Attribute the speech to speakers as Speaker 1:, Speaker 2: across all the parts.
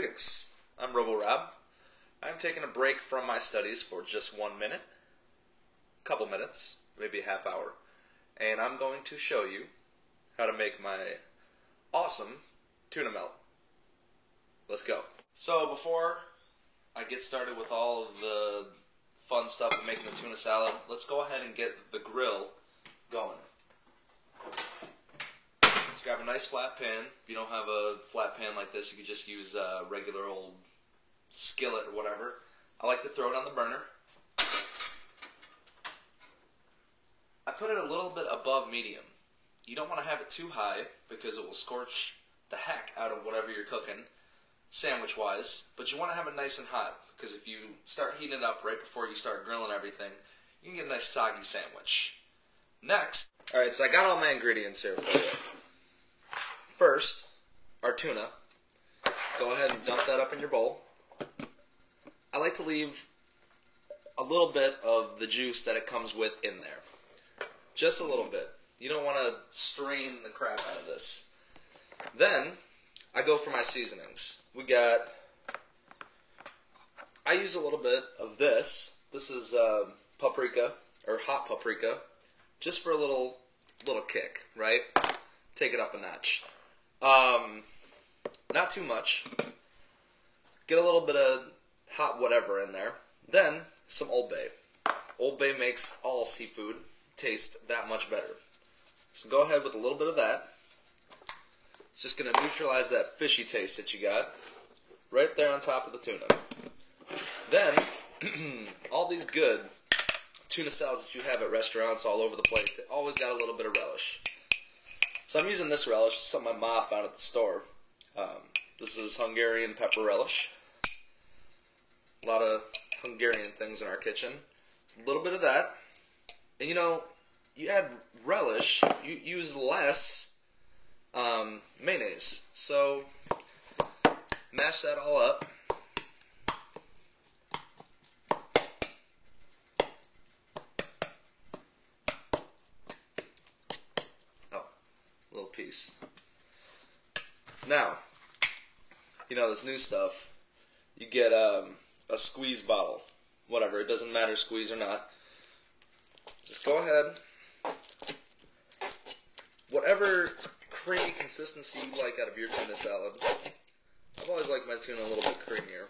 Speaker 1: Greetings, I'm Robo-Robb. I'm taking a break from my studies for just 1 minute, couple minutes, maybe a half hour, and I'm going to show you how to make my awesome tuna melt. Let's go. So before I get started with all of the fun stuff of making the tuna salad, let's go ahead and get the grill going. Grab a nice flat pan. If you don't have a flat pan like this, you could just use a regular old skillet or whatever. I like to throw it on the burner. I put it a little bit above medium. You don't want to have it too high because it will scorch the heck out of whatever you're cooking, sandwich-wise. But you want to have it nice and hot because if you start heating it up right before you start grilling everything, you can get a nice soggy sandwich. Next, alright, so I got all my ingredients here for you. First, our tuna. Go ahead and dump that up in your bowl. I like to leave a little bit of the juice that it comes with in there. Just a little bit. You don't want to strain the crap out of this. Then, I go for my seasonings. I use a little bit of this. This is paprika, or hot paprika, just for a little kick, right? Take it up a notch. Not too much. Get a little bit of hot whatever in there. Then, some Old Bay. Old Bay makes all seafood taste that much better. So go ahead with a little bit of that. It's just going to neutralize that fishy taste that you got right there on top of the tuna. Then, all these good tuna salads that you have at restaurants all over the place, they always got a little bit of relish. So I'm using this relish, something my ma found at the store. This is Hungarian pepper relish. A lot of Hungarian things in our kitchen. A little bit of that. And you add relish, you use less mayonnaise. So mash that all up. Little piece. Now, this new stuff, you get a squeeze bottle, whatever, it doesn't matter squeeze or not. Just go ahead, whatever creamy consistency you like out of your tuna salad. I've always liked my tuna a little bit creamier.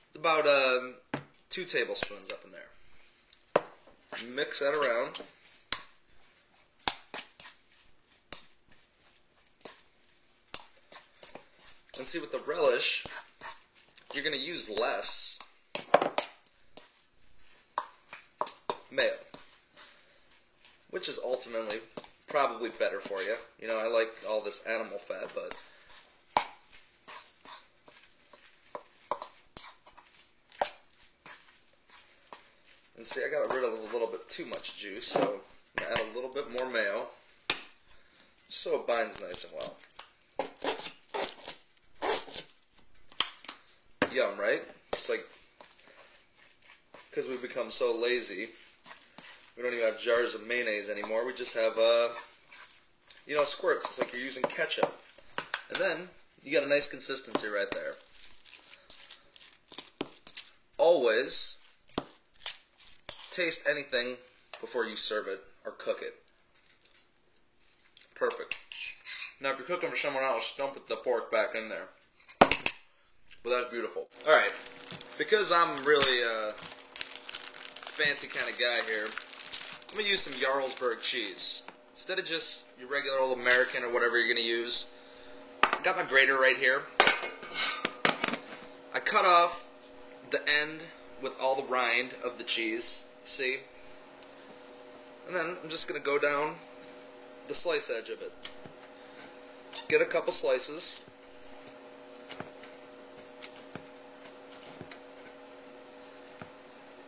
Speaker 1: It's about 2 tablespoons up in there. Mix that around. And see, with the relish, you're going to use less mayo, which is ultimately probably better for you. I like all this animal fat, but and see, I got rid of a little bit too much juice, so I'm going to add a little bit more mayo so it binds nice and well. Yum, right? It's like, because we've become so lazy, we don't even have jars of mayonnaise anymore. We just have, squirts. It's like you're using ketchup. And then, you got a nice consistency right there. Always taste anything before you serve it or cook it. Perfect. Now, if you're cooking for someone else, don't put the pork back in there. Well, that's beautiful. Alright, because I'm really a fancy kind of guy here, I'm going to use some Jarlsberg cheese. Instead of just your regular old American or whatever you're going to use, I got my grater right here. I cut off the end with all the rind of the cheese, see? And then I'm just going to go down the slice edge of it. Get a couple slices.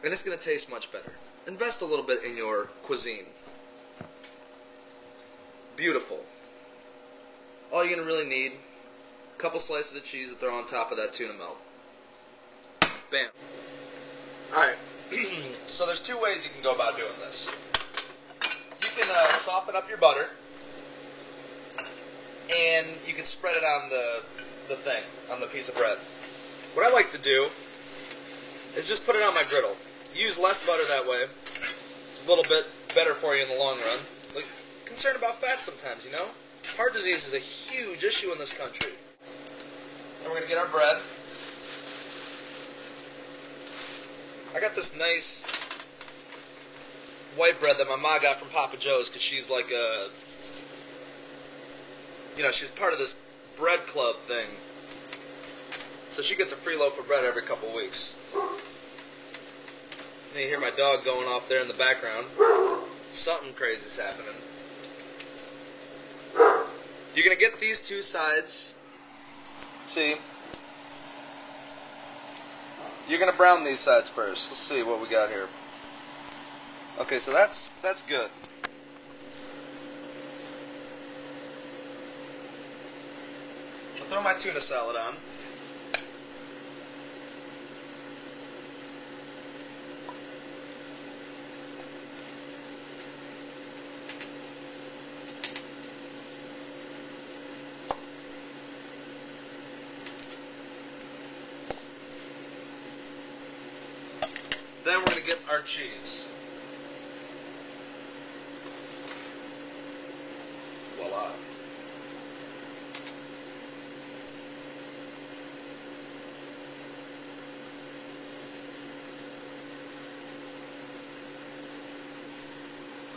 Speaker 1: And it's going to taste much better. Invest a little bit in your cuisine. Beautiful. All you're going to really need, a couple slices of cheese to throw on top of that tuna melt. Bam. Alright, so there's 2 ways you can go about doing this. You can soften up your butter, and you can spread it on the the thing on the piece of bread. What I like to do is just put it on my griddle. Use less butter that way. It's a little bit better for you in the long run. Like, concerned about fat sometimes, you know? Heart disease is a huge issue in this country. And we're going to get our bread. I got this nice white bread that my ma got from Papa Joe's because she's like a, she's part of this bread club thing. So she gets a free loaf of bread every couple of weeks. And you hear my dog going off there in the background. Something crazy's happening. You're going to get these two sides. See? You're going to brown these sides first. Let's see what we got here. Okay, so that's good. I'll throw my tuna salad on. Then we're going to get our cheese. Voila.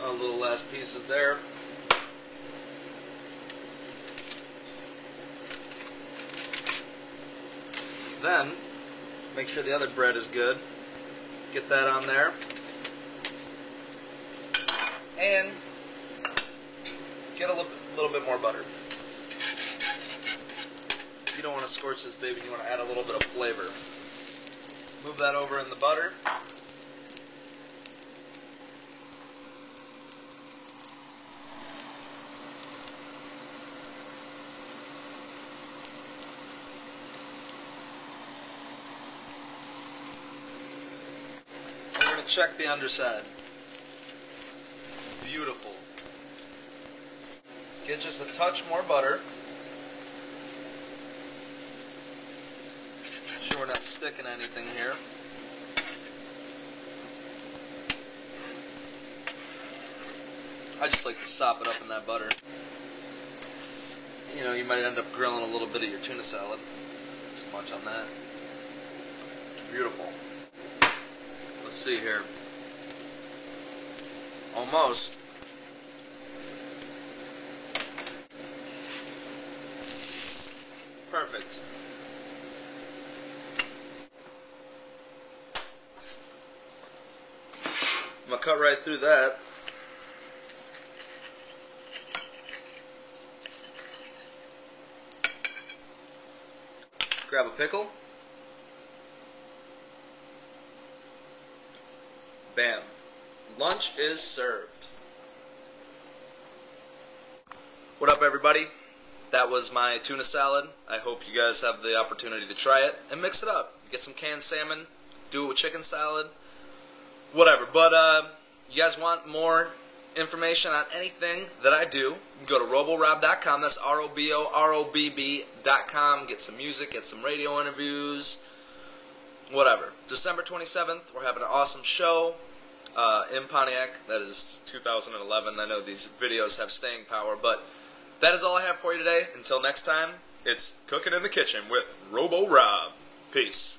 Speaker 1: A little last pieces there. Then, make sure the other bread is good. Get that on there. And get a little bit more butter. You don't want to scorch this baby, you want to add a little bit of flavor. Move that over in the butter. We're going to check the underside. Beautiful. Get just a touch more butter. Sure we're not sticking anything here. I just like to sop it up in that butter. You might end up grilling a little bit of your tuna salad. Not so much on that. Beautiful. Let's see here. Almost. Perfect. I'm going to cut right through that. Grab a pickle. Bam. Lunch is served. What up, everybody? That was my tuna salad. I hope you guys have the opportunity to try it and mix it up. Get some canned salmon, do it with chicken salad, whatever. But you guys want more information on anything that I do, you can go to Robo-Robb.com. That's ROBOROBB.com. Get some music, get some radio interviews, whatever. December 27th, we're having an awesome show in Pontiac. That is 2011. I know these videos have staying power, but that is all I have for you today. Until next time, it's Cooking in the Kitchen with Robo-Robb. Peace.